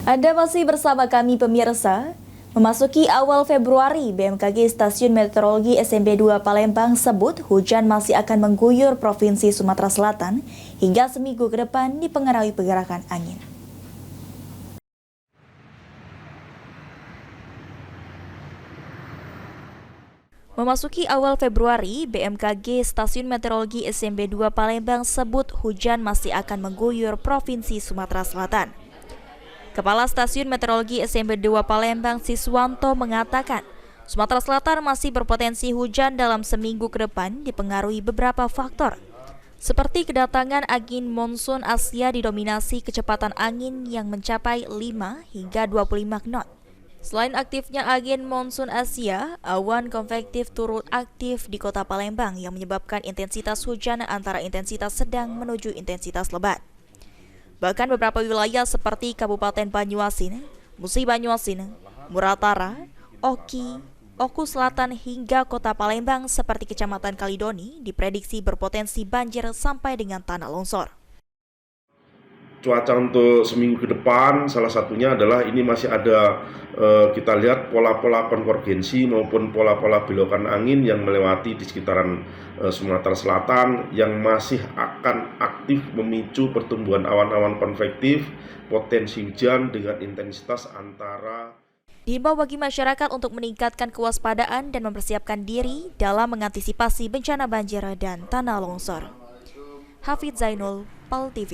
Anda masih bersama kami pemirsa. Memasuki awal Februari, BMKG Stasiun Meteorologi SMB 2 Palembang sebut hujan masih akan mengguyur Provinsi Sumatera Selatan hingga seminggu ke depan dipengaruhi pergerakan angin. Memasuki awal Februari, BMKG Stasiun Meteorologi SMB 2 Palembang sebut hujan masih akan mengguyur Provinsi Sumatera Selatan. Kepala Stasiun Meteorologi SMB 2 Palembang Siswanto mengatakan, Sumatera Selatan masih berpotensi hujan dalam seminggu ke depan dipengaruhi beberapa faktor, seperti kedatangan angin monsun Asia didominasi kecepatan angin yang mencapai 5 hingga 25 knot. Selain aktifnya angin monsun Asia, awan konvektif turut aktif di kota Palembang yang menyebabkan intensitas hujan antara intensitas sedang menuju intensitas lebat. Bahkan beberapa wilayah seperti Kabupaten Banyuasin, Musi Banyuasin, Muratara, Oki, Oku Selatan hingga kota Palembang seperti Kecamatan Kalidoni diprediksi berpotensi banjir sampai dengan tanah longsor. Cuaca untuk seminggu ke depan salah satunya adalah ini masih ada kita lihat pola-pola konvergensi maupun pola-pola belokan angin yang melewati di sekitaran Sumatera Selatan yang masih akan aktif memicu pertumbuhan awan-awan konvektif, potensi hujan dengan intensitas antara. Diimbau bagi masyarakat untuk meningkatkan kewaspadaan dan mempersiapkan diri dalam mengantisipasi bencana banjir dan tanah longsor. Hafid Zainul, PAL TV.